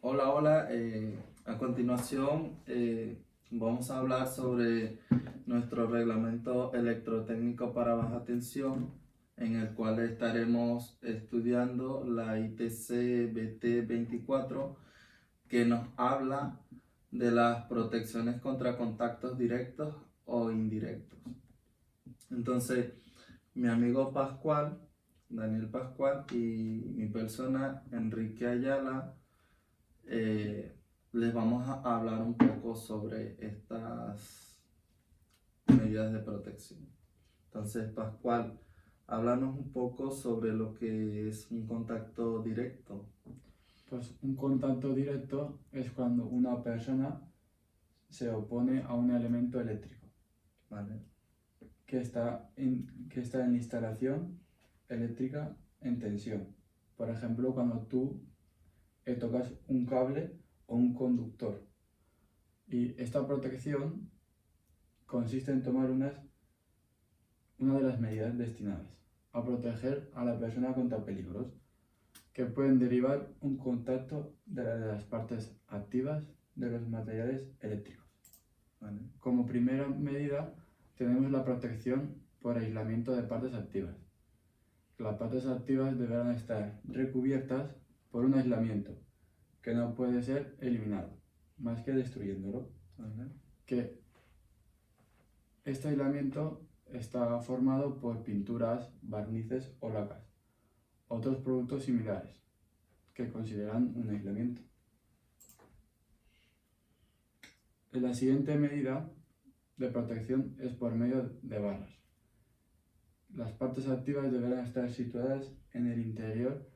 Hola. A continuación vamos a hablar sobre nuestro reglamento electrotécnico para baja tensión, en el cual estaremos estudiando la ITC BT24, que nos habla de las protecciones contra contactos directos o indirectos. Entonces, mi amigo Pascual, Daniel Pascual, y mi persona, Enrique Ayala, les vamos a hablar un poco sobre estas medidas de protección. Entonces, Pascual, háblanos un poco sobre lo que es un contacto directo. Pues un contacto directo es cuando una persona se opone a un elemento eléctrico ¿Vale? que está en la instalación eléctrica en tensión. Por ejemplo, cuando tú tocas un cable o un conductor. Y esta protección consiste en tomar una de las medidas destinadas a proteger a la persona contra peligros que pueden derivar un contacto de las partes activas de los materiales eléctricos. ¿Vale? Como primera medida tenemos la protección por aislamiento de partes activas. Las partes activas deberán estar recubiertas por un aislamiento que no puede ser eliminado, más que destruyéndolo. ¿Vale? Que este aislamiento está formado por pinturas, barnices o lacas, otros productos similares que consideran un aislamiento. La siguiente medida de protección es por medio de barras. Las partes activas deberán estar situadas en el interior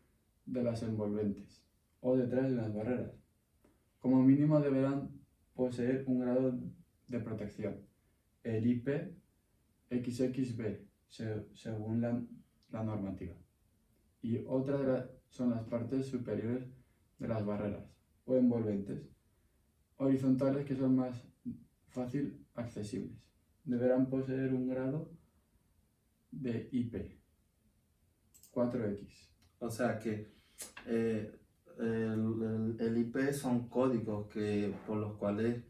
de las envolventes o detrás de las barreras. Como mínimo deberán poseer un grado de protección, el IPXXB, según la normativa. Y otra son las partes superiores de las barreras o envolventes horizontales, que son más fácil accesibles. Deberán poseer un grado de IP 4X. O sea que el IP son códigos por los cuales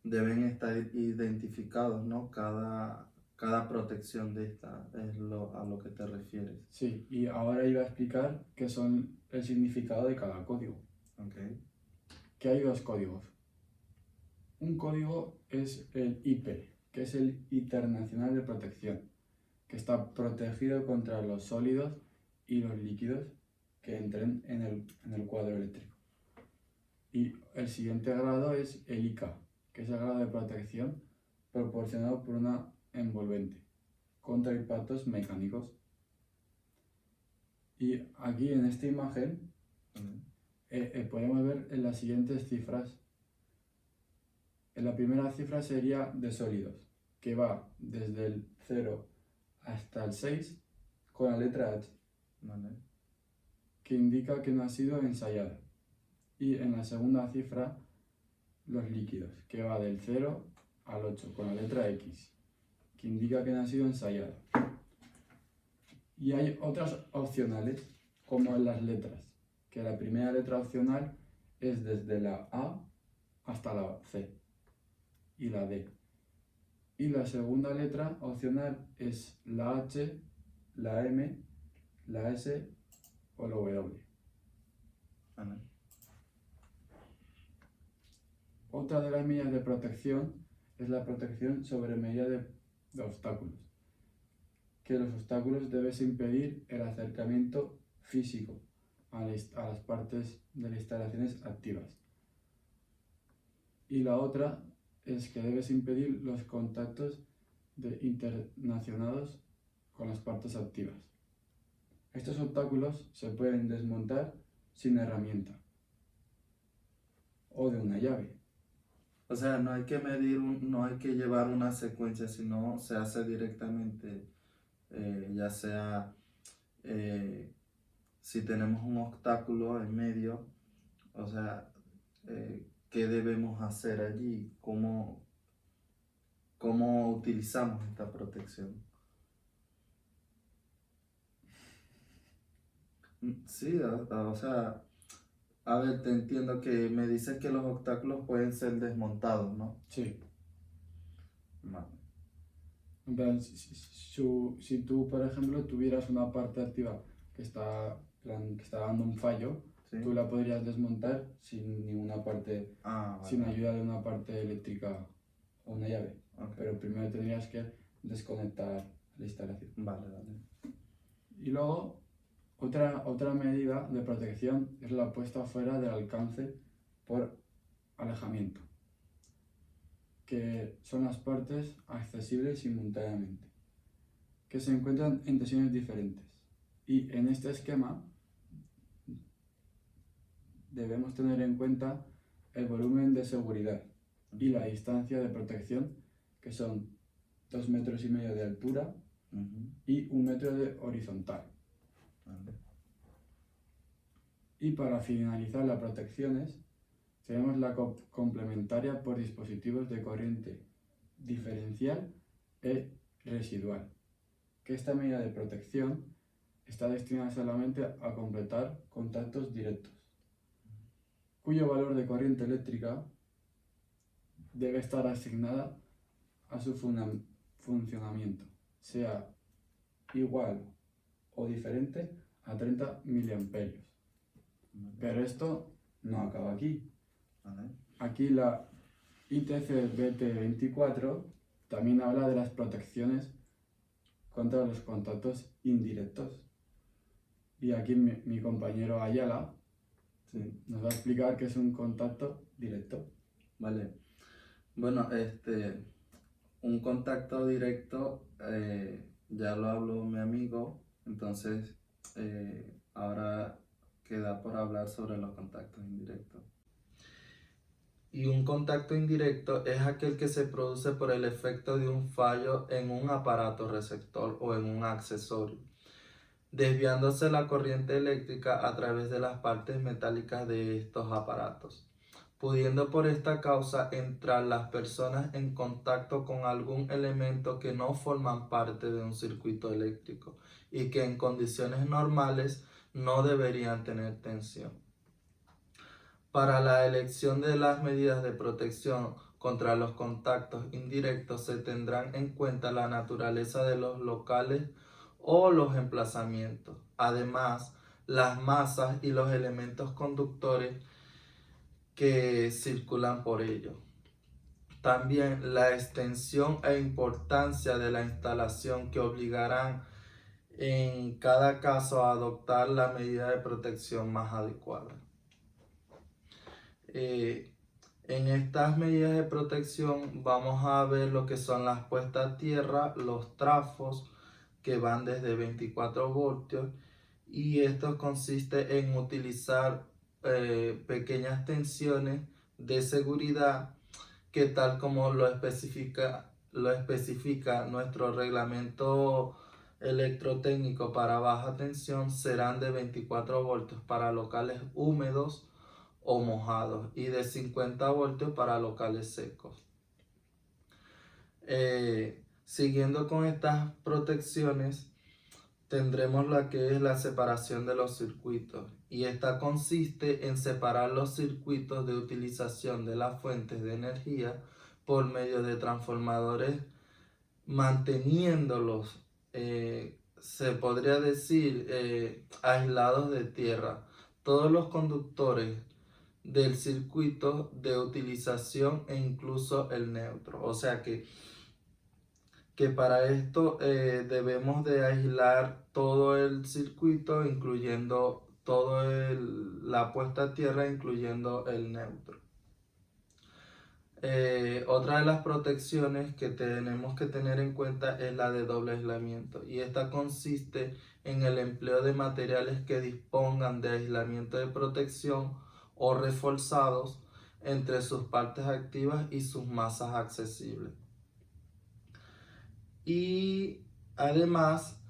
deben estar identificados, ¿no? Cada protección de esta es a lo que te refieres. Sí, y ahora iba a explicar qué son el significado de cada código. Okay. Que hay dos códigos. Un código es el IP, que es el Internacional de Protección, que está protegido contra los sólidos y los líquidos que entren en el cuadro eléctrico. Y el siguiente grado es el IK, que es el grado de protección proporcionado por una envolvente contra impactos mecánicos. Y aquí en esta imagen podemos ver en las siguientes cifras. En la primera cifra sería de sólidos, que va desde el 0 hasta el 6 con la letra H, ¿Vale? que indica que no ha sido ensayada. Y en la segunda cifra, los líquidos, que va del 0 al 8 con la letra X, que indica que no ha sido ensayada. Y hay otras opcionales, como en las letras, que la primera letra opcional es desde la A hasta la C y la D. Y la segunda letra opcional es la H, la M, la S o la W. ¿Vale? Otra de las medidas de protección es la protección sobre medida de obstáculos, que los obstáculos deben impedir el acercamiento físico a las partes de las instalaciones activas. Y la otra es que debes impedir los contactos internacionados con las partes activas. Estos obstáculos se pueden desmontar sin herramienta o de una llave. O sea, no hay que no hay que llevar una secuencia, sino se hace directamente, ya sea si tenemos un obstáculo en medio, o sea, ¿qué debemos hacer allí? ¿Cómo utilizamos esta protección? Sí, o sea, A ver, te entiendo que me dices que los obstáculos pueden ser desmontados, ¿no? Sí. Vale. En plan, si tú, por ejemplo, tuvieras una parte activa que está, que está dando un fallo, ¿Sí? tú la podrías desmontar sin ninguna parte, Vale, sin ayuda de una parte eléctrica o una llave. ok. Pero primero tendrías que desconectar la instalación. Vale, vale. Y luego, otra medida de protección es la puesta fuera del alcance por alejamiento, que son las partes accesibles simultáneamente, que se encuentran en tensiones diferentes. Y en este esquema debemos tener en cuenta el volumen de seguridad y la distancia de protección, que son 2,5 metros de altura y 1 metro de horizontal. Vale. Y para finalizar las protecciones, tenemos la complementaria por dispositivos de corriente diferencial e residual, que esta medida de protección está destinada solamente a completar contactos directos, cuyo valor de corriente eléctrica debe estar asignada a su funcionamiento, sea igual o diferente a 30 miliamperios. Pero esto no acaba aquí. Vale. Aquí la ITC BT24 también habla de las protecciones contra los contactos indirectos. Y aquí mi compañero Ayala nos va a explicar qué es un contacto directo. Vale. Bueno, un contacto directo, ya lo habló mi amigo, entonces ahora queda por hablar sobre los contactos indirectos. Y un contacto indirecto es aquel que se produce por el efecto de un fallo en un aparato receptor o en un accesorio, desviándose la corriente eléctrica a través de las partes metálicas de estos aparatos, pudiendo por esta causa entrar las personas en contacto con algún elemento que no forman parte de un circuito eléctrico y que en condiciones normales no deberían tener tensión. Para la elección de las medidas de protección contra los contactos indirectos se tendrán en cuenta la naturaleza de los locales o los emplazamientos. Además, las masas y los elementos conductores que circulan por ellos. También la extensión e importancia de la instalación que obligarán en cada caso a adoptar la medida de protección más adecuada. En estas medidas de protección vamos a ver lo que son las puestas a tierra, los trafos que van desde 24 voltios, y esto consiste en utilizar pequeñas tensiones de seguridad que, tal como lo especifica nuestro reglamento electrotécnico para baja tensión, serán de 24 voltios para locales húmedos o mojados y de 50 voltios para locales secos. Siguiendo con estas protecciones, tendremos la que es la separación de los circuitos, y esta consiste en separar los circuitos de utilización de las fuentes de energía por medio de transformadores, manteniéndolos, se podría decir, aislados de tierra. Todos los conductores del circuito de utilización e incluso el neutro. O sea que para esto debemos de aislar todo el circuito, incluyendo la puesta a tierra, incluyendo el neutro. Otra de las protecciones que tenemos que tener en cuenta es la de doble aislamiento, y esta consiste en el empleo de materiales que dispongan de aislamiento de protección o reforzados entre sus partes activas y sus masas accesibles. Y además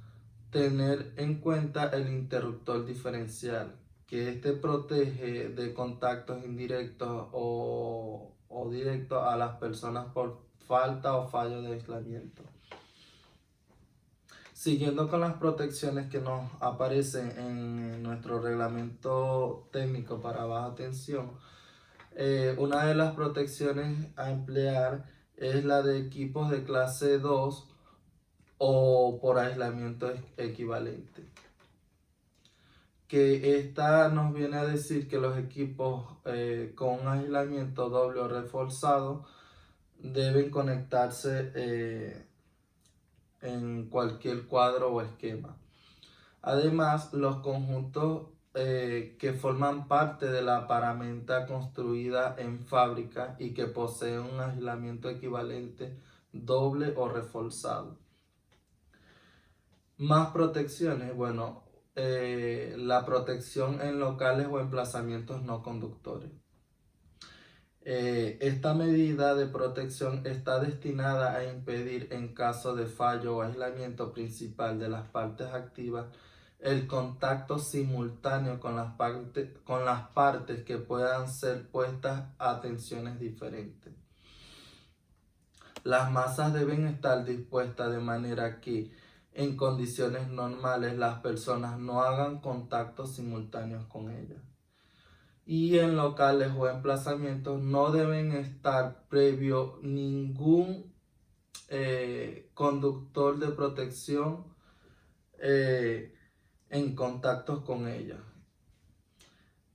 tener en cuenta el interruptor diferencial, que este protege de contactos indirectos o directos a las personas por falta o fallo de aislamiento. Siguiendo con las protecciones que nos aparecen en nuestro reglamento técnico para baja tensión, una de las protecciones a emplear es la de equipos de clase 2 o por aislamiento equivalente. Que esta nos viene a decir que los equipos con aislamiento doble o reforzado deben conectarse en cualquier cuadro o esquema. Además, los conjuntos que forman parte de la paramenta construida en fábrica y que poseen un aislamiento equivalente doble o reforzado. Más protecciones, bueno, la protección en locales o emplazamientos no conductores. Esta medida de protección está destinada a impedir, en caso de fallo o aislamiento principal de las partes activas, el contacto simultáneo con las partes que puedan ser puestas a tensiones diferentes. Las masas deben estar dispuestas de manera que, en condiciones normales, las personas no hagan contactos simultáneos con ellas. Y en locales o emplazamientos no deben estar previo ningún conductor de protección en contactos con ella.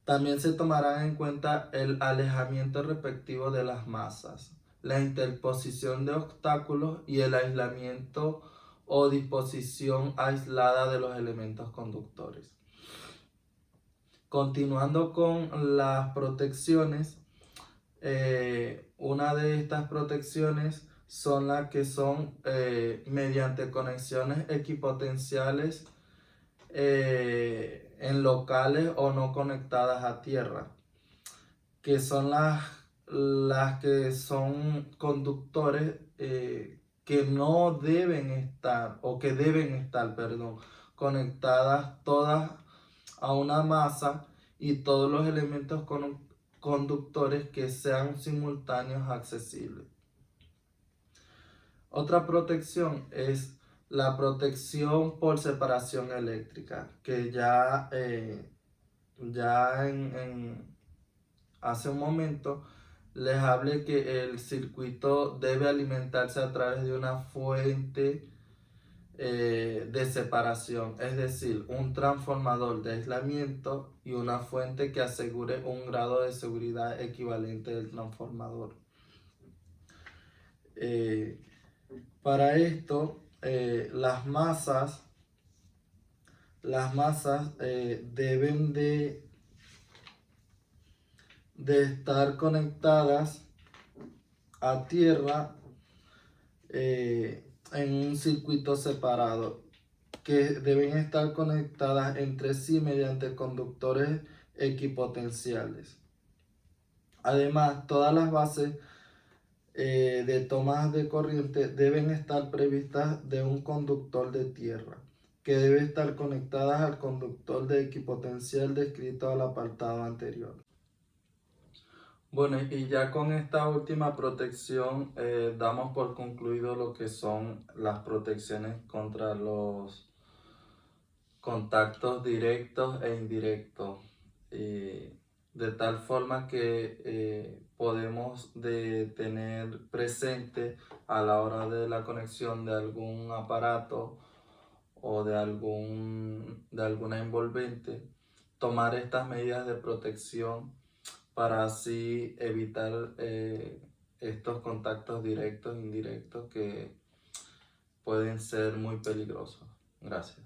También se tomarán en cuenta el alejamiento respectivo de las masas, la interposición de obstáculos y el aislamiento o disposición aislada de los elementos conductores. Continuando con las protecciones, una de estas protecciones son las que son mediante conexiones equipotenciales en locales o no conectadas a tierra, que son las que son conductores que no deben estar, o que deben estar, perdón, conectadas todas a una masa y todos los elementos conductores que sean simultáneos accesibles. Otra protección es la protección por separación eléctrica, que ya hace un momento les hablé que el circuito debe alimentarse a través de una fuente de separación, es decir, un transformador de aislamiento y una fuente que asegure un grado de seguridad equivalente del transformador. Para esto, las masas deben de estar conectadas a tierra en un circuito separado, que deben estar conectadas entre sí mediante conductores equipotenciales. Además, todas las bases de tomas de corriente deben estar previstas de un conductor de tierra, que debe estar conectadas al conductor de equipotencial descrito al apartado anterior. Bueno, y ya con esta última protección damos por concluido lo que son las protecciones contra los contactos directos e indirectos, de tal forma que podemos tener presente a la hora de la conexión de algún aparato o de alguna envolvente, tomar estas medidas de protección para así evitar estos contactos directos e indirectos que pueden ser muy peligrosos. Gracias.